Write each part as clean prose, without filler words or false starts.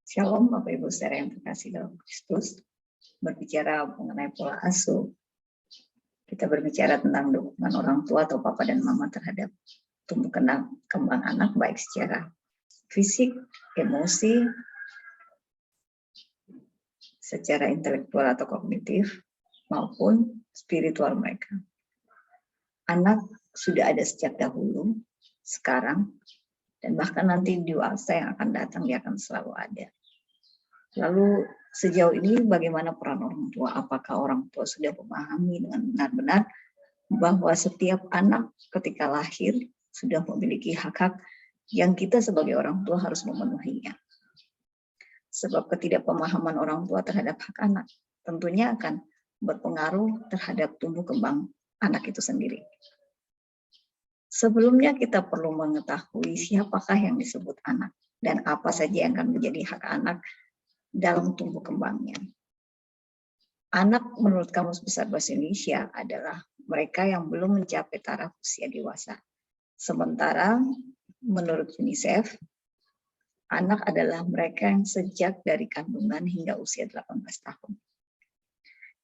Shalom Bapak Ibu saudara yang terkasih dalam Kristus. Berbicara mengenai pola asuh, kita berbicara tentang dukungan orang tua atau papa dan mama terhadap tumbuh kembang anak, baik secara fisik, emosi, secara intelektual atau kognitif, maupun spiritual mereka. Anak sudah ada sejak dahulu, sekarang, dan bahkan nanti dewasa yang akan datang dia akan selalu ada. Lalu sejauh ini bagaimana peran orang tua? Apakah orang tua sudah memahami dengan benar-benar bahwa setiap anak ketika lahir sudah memiliki hak-hak yang kita sebagai orang tua harus memenuhinya? Sebab ketidakpemahaman orang tua terhadap hak anak tentunya akan berpengaruh terhadap tumbuh kembang anak itu sendiri. Sebelumnya kita perlu mengetahui siapakah yang disebut anak dan apa saja yang akan menjadi hak anak dalam tumbuh kembangnya. Anak menurut Kamus Besar Bahasa Indonesia adalah mereka yang belum mencapai taraf usia dewasa. Sementara menurut UNICEF, anak adalah mereka yang sejak dari kandungan hingga usia 18 tahun.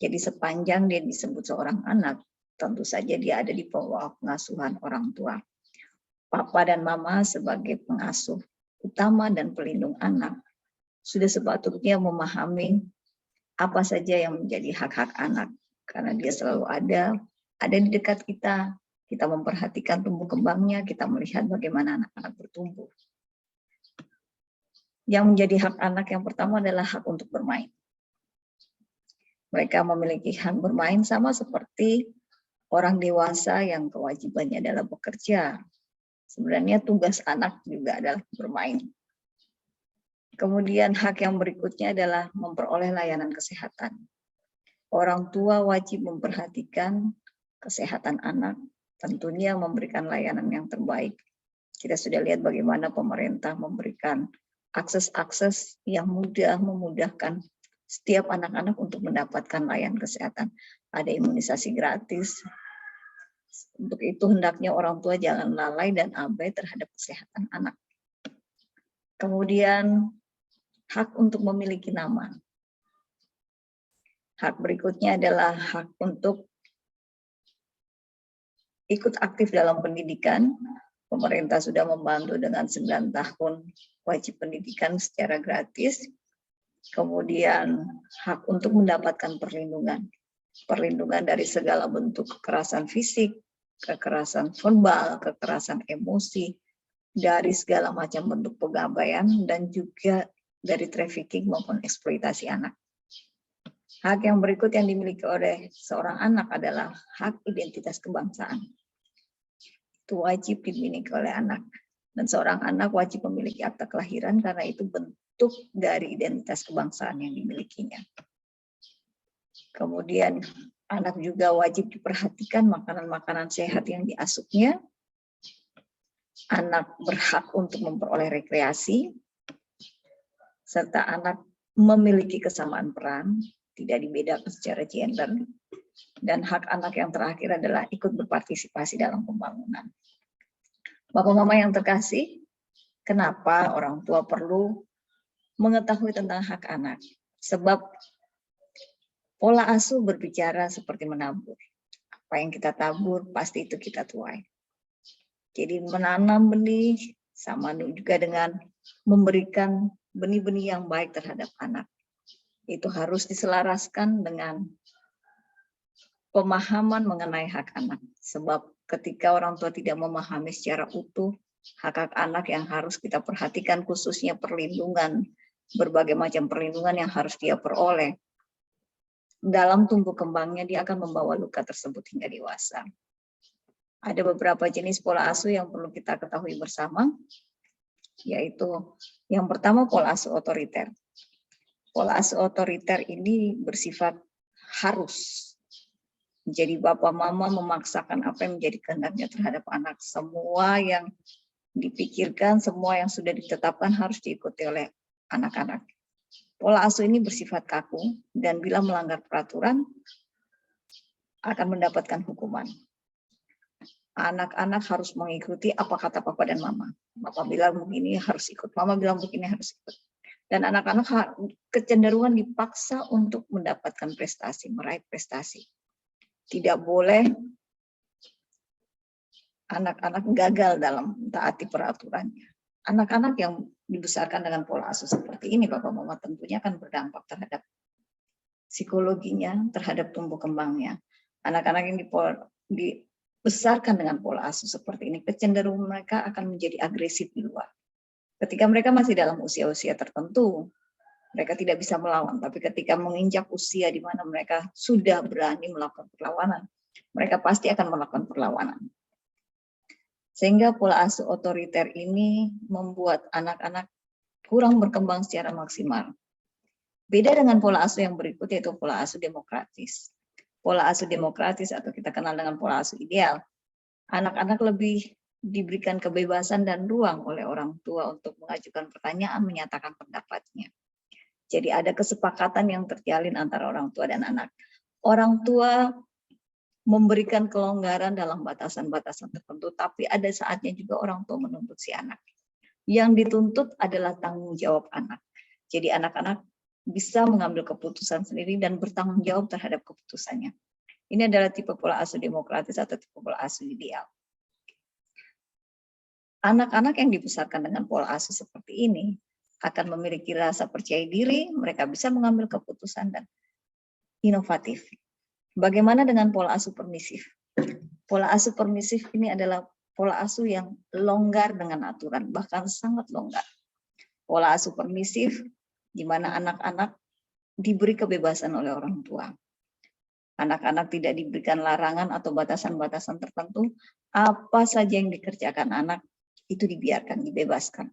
Jadi sepanjang dia disebut seorang anak, tentu saja dia ada di bawah pengasuhan orang tua. Papa dan mama sebagai pengasuh utama dan pelindung anak sudah sepatutnya memahami apa saja yang menjadi hak-hak anak. Karena dia selalu ada di dekat kita. Kita memperhatikan tumbuh kembangnya, kita melihat bagaimana anak-anak bertumbuh. Yang menjadi hak anak yang pertama adalah hak untuk bermain. Mereka memiliki hak bermain sama seperti orang dewasa yang kewajibannya adalah bekerja. Sebenarnya tugas anak juga adalah bermain. Kemudian hak yang berikutnya adalah memperoleh layanan kesehatan. Orang tua wajib memperhatikan kesehatan anak, tentunya memberikan layanan yang terbaik. Kita sudah lihat bagaimana pemerintah memberikan akses-akses yang memudahkan setiap anak-anak untuk mendapatkan layanan kesehatan. Ada imunisasi gratis. Untuk itu hendaknya orang tua jangan lalai dan abai terhadap kesehatan anak. Kemudian hak untuk memiliki nama. Hak berikutnya adalah hak untuk ikut aktif dalam pendidikan. Pemerintah sudah membantu dengan 9 tahun wajib pendidikan secara gratis. Kemudian hak untuk mendapatkan perlindungan. Perlindungan dari segala bentuk kekerasan fisik, kekerasan verbal, kekerasan emosi, dari segala macam bentuk pengabaian, dan juga dari trafficking maupun eksploitasi anak. Hak yang berikut yang dimiliki oleh seorang anak adalah hak identitas kebangsaan. Itu wajib dimiliki oleh anak. Dan seorang anak wajib memiliki akta kelahiran karena itu bentuk dari identitas kebangsaan yang dimilikinya. Kemudian anak juga wajib diperhatikan makanan-makanan sehat yang diasuhnya. Anak berhak untuk memperoleh rekreasi, serta anak memiliki kesamaan peran, tidak dibedakan secara gender. Dan hak anak yang terakhir adalah ikut berpartisipasi dalam pembangunan. Bapak Mama yang terkasih, kenapa orang tua perlu mengetahui tentang hak anak? Sebab pola asuh berbicara seperti menabur. Apa yang kita tabur, pasti itu kita tuai. Jadi menanam benih sama juga dengan memberikan benih-benih yang baik terhadap anak. Itu harus diselaraskan dengan pemahaman mengenai hak anak. Sebab ketika orang tua tidak memahami secara utuh hak-hak anak yang harus kita perhatikan, khususnya perlindungan, berbagai macam perlindungan yang harus dia peroleh, dalam tumbuh kembangnya dia akan membawa luka tersebut hingga dewasa. Ada beberapa jenis pola asuh yang perlu kita ketahui bersama, yaitu yang pertama pola asuh otoriter. Pola asuh otoriter ini bersifat harus. Jadi bapak mama memaksakan apa yang menjadi kehendaknya terhadap anak. Semua yang dipikirkan, semua yang sudah ditetapkan harus diikuti oleh anak-anak. Pola asuh ini bersifat kaku dan bila melanggar peraturan akan mendapatkan hukuman. Anak-anak harus mengikuti apa kata papa dan mama. Papa bilang begini harus ikut, mama bilang begini harus ikut. Dan anak-anak kecenderungan dipaksa untuk mendapatkan prestasi, meraih prestasi. Tidak boleh anak-anak gagal dalam taati peraturannya. Anak-anak yang dibesarkan dengan pola asuh seperti ini, Bapak Mama, tentunya akan berdampak terhadap psikologinya, terhadap tumbuh kembangnya. Anak-anak yang dibesarkan dengan pola asuh seperti ini, kecenderungan mereka akan menjadi agresif di luar. Ketika mereka masih dalam usia-usia tertentu, mereka tidak bisa melawan. Tapi ketika menginjak usia di mana mereka sudah berani melakukan perlawanan, mereka pasti akan melakukan perlawanan. Sehingga pola asuh otoriter ini membuat anak-anak kurang berkembang secara maksimal. Beda dengan pola asuh yang berikut, yaitu pola asuh demokratis. Pola asuh demokratis atau kita kenal dengan pola asuh ideal, anak-anak lebih diberikan kebebasan dan ruang oleh orang tua untuk mengajukan pertanyaan, menyatakan pendapatnya. Jadi ada kesepakatan yang terjalin antara orang tua dan anak. Orang tua memberikan kelonggaran dalam batasan-batasan tertentu, tapi ada saatnya juga orang tua menuntut si anak. Yang dituntut adalah tanggung jawab anak. Jadi anak-anak bisa mengambil keputusan sendiri dan bertanggung jawab terhadap keputusannya. Ini adalah tipe pola asuh demokratis atau tipe pola asuh ideal. Anak-anak yang dibesarkan dengan pola asuh seperti ini akan memiliki rasa percaya diri, mereka bisa mengambil keputusan dan inovatif. Bagaimana dengan pola asuh permisif? Pola asuh permisif ini adalah pola asuh yang longgar dengan aturan, bahkan sangat longgar. Pola asuh permisif di mana anak-anak diberi kebebasan oleh orang tua. Anak-anak tidak diberikan larangan atau batasan-batasan tertentu, apa saja yang dikerjakan anak itu dibiarkan, dibebaskan.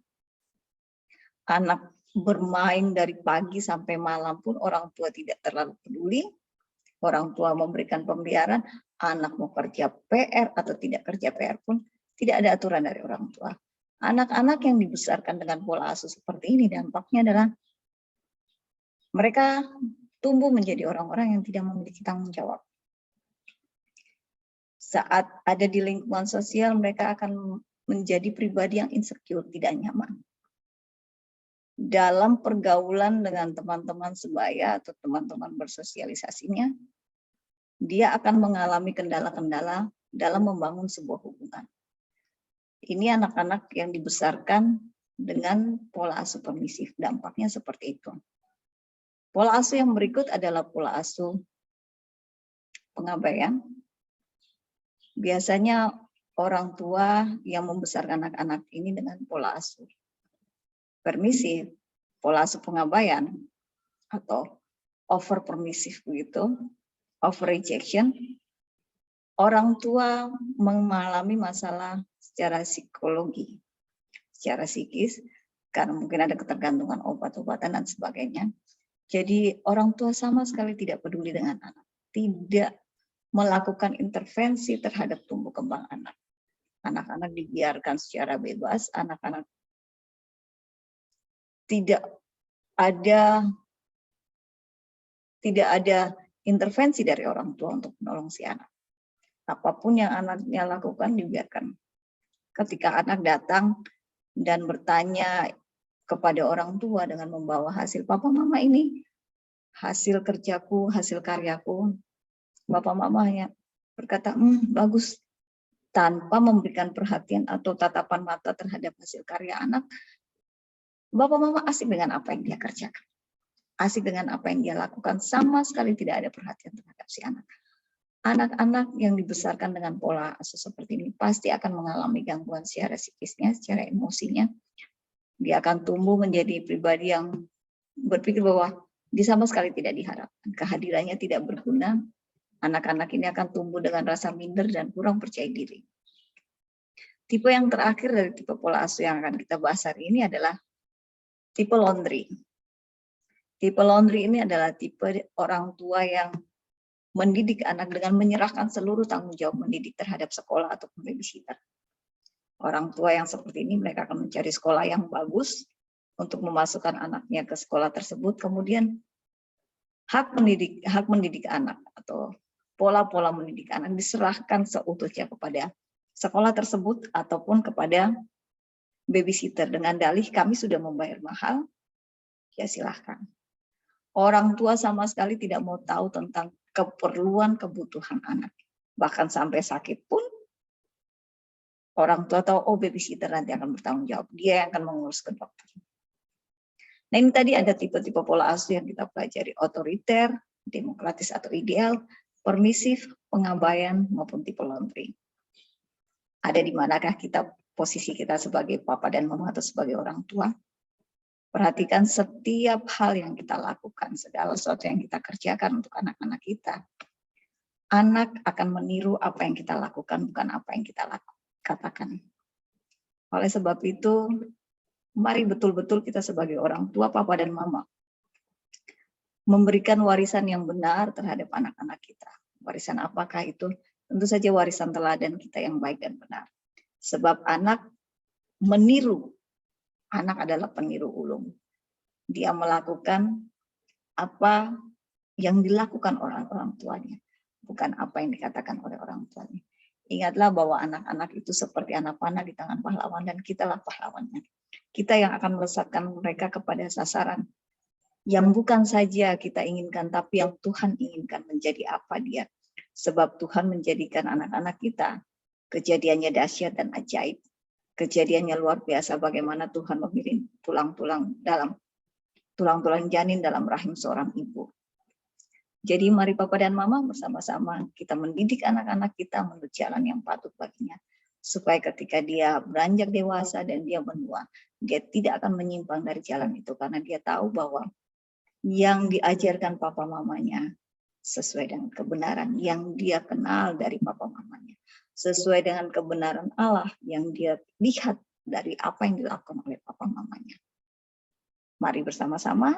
Anak bermain dari pagi sampai malam pun orang tua tidak terlalu peduli. Orang tua memberikan pembiaran, anak mau kerja PR atau tidak kerja PR pun tidak ada aturan dari orang tua. Anak-anak yang dibesarkan dengan pola asuh seperti ini dampaknya adalah mereka tumbuh menjadi orang-orang yang tidak memiliki tanggung jawab. Saat ada di lingkungan sosial, mereka akan menjadi pribadi yang insecure, tidak nyaman. Dalam pergaulan dengan teman-teman sebaya atau teman-teman bersosialisasinya, dia akan mengalami kendala-kendala dalam membangun sebuah hubungan. Ini anak-anak yang dibesarkan dengan pola asuh permisif, dampaknya seperti itu. Pola asuh yang berikut adalah pola asuh pengabaian. Biasanya orang tua yang membesarkan anak-anak ini dengan pola asuh permisif, pola asuh pengabaian, atau over permisif begitu, over rejection, orang tua mengalami masalah secara psikologi, secara psikis, karena mungkin ada ketergantungan obat-obatan dan sebagainya. Jadi orang tua sama sekali tidak peduli dengan anak, tidak melakukan intervensi terhadap tumbuh kembang anak. Anak-anak dibiarkan secara bebas, anak-anak tidak ada intervensi dari orang tua untuk menolong si anak. Apapun yang anaknya lakukan dibiarkan. Ketika anak datang dan bertanya kepada orang tua dengan membawa hasil, "Papa, Mama, ini hasil kerjaku, hasil karyaku." Bapak mamanya berkata, bagus. Tanpa memberikan perhatian atau tatapan mata terhadap hasil karya anak, Bapak Mama asik dengan apa yang dia kerjakan. Asik dengan apa yang dia lakukan, sama sekali tidak ada perhatian terhadap si anak. Anak-anak yang dibesarkan dengan pola asuh seperti ini pasti akan mengalami gangguan secara psikisnya, secara emosinya. Dia akan tumbuh menjadi pribadi yang berpikir bahwa dia sama sekali tidak diharapkan. Kehadirannya tidak berguna. Anak-anak ini akan tumbuh dengan rasa minder dan kurang percaya diri. Tipe yang terakhir dari tipe pola asuh yang akan kita bahas hari ini adalah tipe laundry. Tipe laundry ini adalah tipe orang tua yang mendidik anak dengan menyerahkan seluruh tanggung jawab mendidik terhadap sekolah ataupun babysitter. Orang tua yang seperti ini, mereka akan mencari sekolah yang bagus untuk memasukkan anaknya ke sekolah tersebut. Kemudian hak mendidik anak atau pola-pola mendidik anak diserahkan seutuhnya kepada sekolah tersebut ataupun kepada babysitter dengan dalih kami sudah membayar mahal, ya silahkan. Orang tua sama sekali tidak mau tahu tentang keperluan kebutuhan anak. Bahkan sampai sakit pun, orang tua tahu, oh babysitter nanti akan bertanggung jawab. Dia yang akan mengurus ke dokter. Nah ini tadi ada tipe-tipe pola asuh yang kita pelajari. Otoriter, demokratis atau ideal, permisif, pengabaian, maupun tipe laundry. Ada di manakah kita, posisi kita sebagai papa dan mama atau sebagai orang tua? Perhatikan setiap hal yang kita lakukan, segala sesuatu yang kita kerjakan untuk anak-anak kita. Anak akan meniru apa yang kita lakukan, bukan apa yang kita katakan. Oleh sebab itu, mari betul-betul kita sebagai orang tua, papa dan mama, memberikan warisan yang benar terhadap anak-anak kita. Warisan apakah itu? Tentu saja warisan teladan kita yang baik dan benar. Sebab anak meniru, anak adalah peniru ulung. Dia melakukan apa yang dilakukan orang tuanya, bukan apa yang dikatakan oleh orang tuanya. Ingatlah bahwa anak-anak itu seperti anak panah di tangan pahlawan, dan kitalah pahlawannya. Kita yang akan melesatkan mereka kepada sasaran yang bukan saja kita inginkan, tapi yang Tuhan inginkan menjadi apa dia. Sebab Tuhan menjadikan anak-anak kita, kejadiannya dahsyat dan ajaib. Kejadiannya luar biasa bagaimana Tuhan mengirim tulang-tulang janin dalam rahim seorang ibu. Jadi mari papa dan mama bersama-sama kita mendidik anak-anak kita menurut jalan yang patut baginya. Supaya ketika dia beranjak dewasa dan dia menua, dia tidak akan menyimpang dari jalan itu. Karena dia tahu bahwa yang diajarkan papa mamanya sesuai dengan kebenaran yang dia kenal dari papa mamanya. Sesuai dengan kebenaran Allah yang dia lihat dari apa yang dilakukan oleh papa mamanya. Mari bersama-sama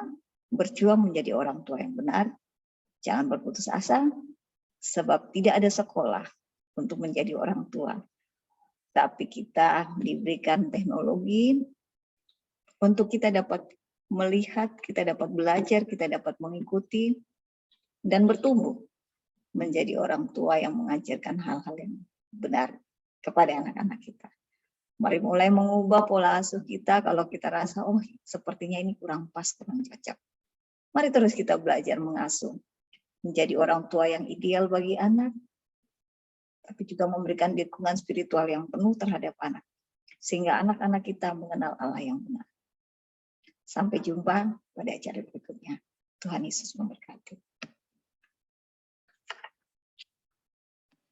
berjuang menjadi orang tua yang benar. Jangan berputus asa, sebab tidak ada sekolah untuk menjadi orang tua. Tapi kita diberikan teknologi untuk kita dapat melihat, kita dapat belajar, kita dapat mengikuti, dan bertumbuh menjadi orang tua yang mengajarkan hal-hal yang benar kepada anak-anak kita. Mari mulai mengubah pola asuh kita kalau kita rasa, oh sepertinya ini kurang pas, kurang cocok. Mari terus kita belajar mengasuh. Menjadi orang tua yang ideal bagi anak, tapi juga memberikan dukungan spiritual yang penuh terhadap anak. Sehingga anak-anak kita mengenal Allah yang benar. Sampai jumpa pada acara berikutnya. Tuhan Yesus memberkati.